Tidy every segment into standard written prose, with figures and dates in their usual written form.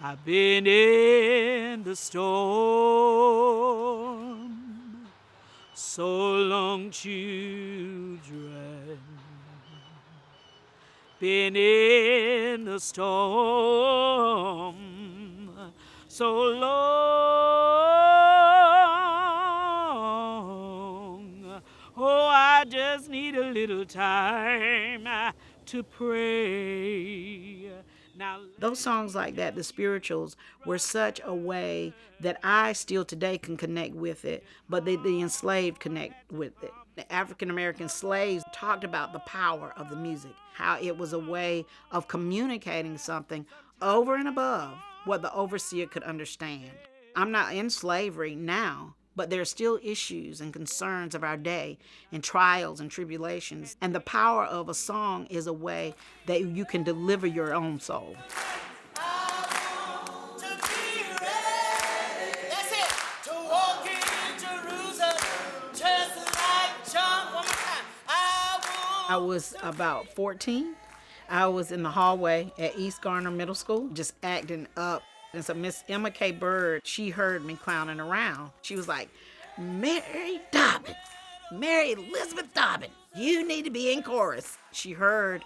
I've been in the storm so long, children. Been in the storm so long. Oh, I just need a little time to pray. Now, those songs like that, the spirituals, were such a way that I still today can connect with it, but the enslaved connect with it. The African American slaves talked about the power of the music, how it was a way of communicating something over and above what the overseer could understand. I'm not in slavery now, but there are still issues and concerns of our day and trials and tribulations. And the power of a song is a way that you can deliver your own soul. I was about 14. I was in the hallway at East Garner Middle School, just acting up. And so Miss Emma K. Bird, she heard me clowning around. She was like, Mary Dobbin, Mary Elizabeth Dobbin, you need to be in chorus. She heard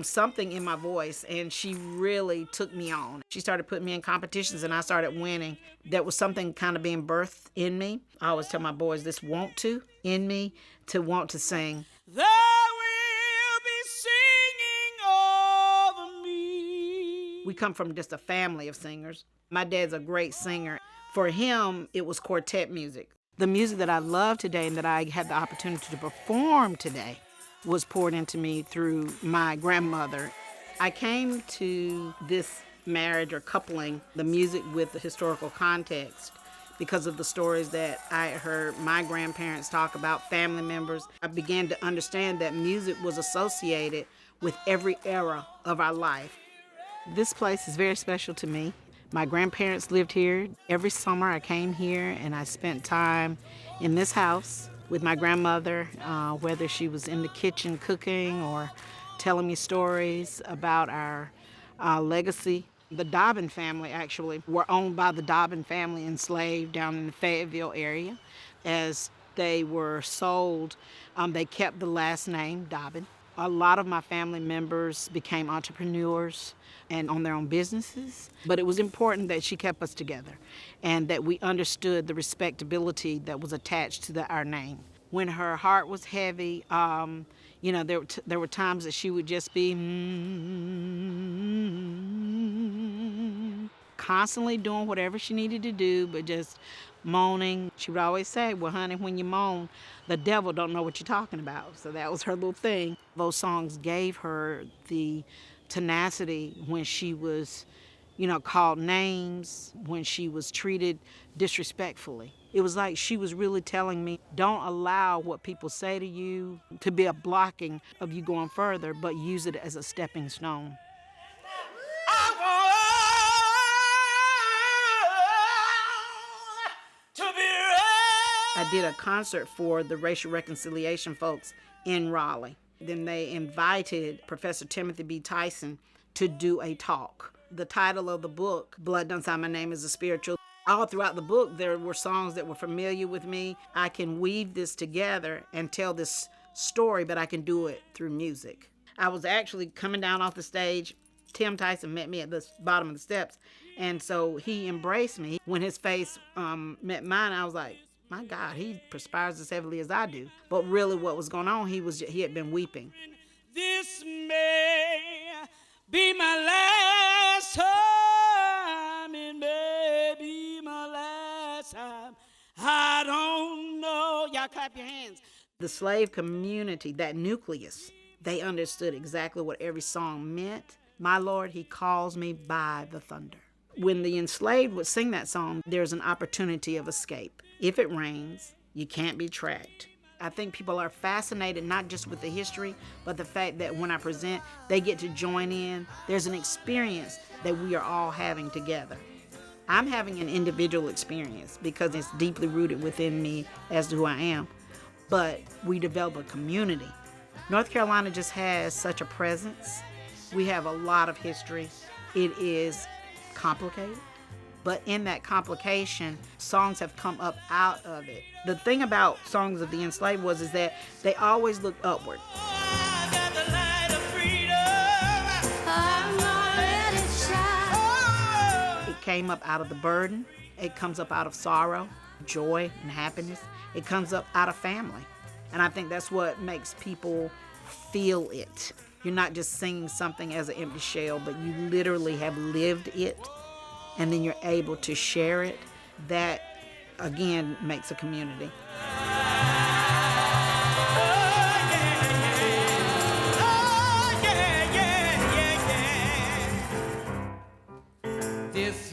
something in my voice, and she really took me on. She started putting me in competitions, and I started winning. There was something kind of being birthed in me. I always tell my boys this want to in me to want to sing. There will be singing over me. We come from just a family of singers. My dad's a great singer. For him, it was quartet music. The music that I love today and that I had the opportunity to perform today was poured into me through my grandmother. I came to this marriage or coupling the music with the historical context because of the stories that I heard my grandparents talk about, family members. I began to understand that music was associated with every era of our life. This place is very special to me. My grandparents lived here. Every summer I came here and I spent time in this house with my grandmother, whether she was in the kitchen cooking or telling me stories about our legacy. The Dobbin family actually were owned by the Dobbin family, enslaved down in the Fayetteville area. As they were sold, they kept the last name Dobbin. A lot of my family members became entrepreneurs and on their own businesses, but it was important that she kept us together and that we understood the respectability that was attached to our name. When her heart was heavy, there were times that she would just be constantly doing whatever she needed to do, but just moaning. She would always say, well, honey, when you moan, the devil don't know what you're talking about. So that was her little thing. Those songs gave her the tenacity when she was, called names, when she was treated disrespectfully. It was like she was really telling me, don't allow what people say to you to be a blocking of you going further, but use it as a stepping stone. I did a concert for the racial reconciliation folks in Raleigh. Then they invited Professor Timothy B. Tyson to do a talk. The title of the book, Blood Done Sign My Name, is a spiritual. All throughout the book, there were songs that were familiar with me. I can weave this together and tell this story, but I can do it through music. I was actually coming down off the stage. Tim Tyson met me at the bottom of the steps, and so he embraced me. When his face met mine, I was like, my God, he perspires as heavily as I do. But really what was going on, he had been weeping. This may be my last time, it may be my last time. I don't know. Y'all clap your hands. The slave community, that nucleus, they understood exactly what every song meant. My Lord, he calls me by the thunder. When the enslaved would sing that song, there's an opportunity of escape. If it rains, you can't be tracked. I think people are fascinated not just with the history, but the fact that when I present, they get to join in. There's an experience that we are all having together. I'm having an individual experience because it's deeply rooted within me as to who I am. But we develop a community. North Carolina just has such a presence. We have a lot of history. It is complicated. But in that complication, songs have come up out of it. The thing about songs of the enslaved is that they always look upward. It came up out of the burden. It comes up out of sorrow, joy, and happiness. It comes up out of family. And I think that's what makes people feel it. You're not just singing something as an empty shell, but you literally have lived it, and then you're able to share it. That, again, makes a community. This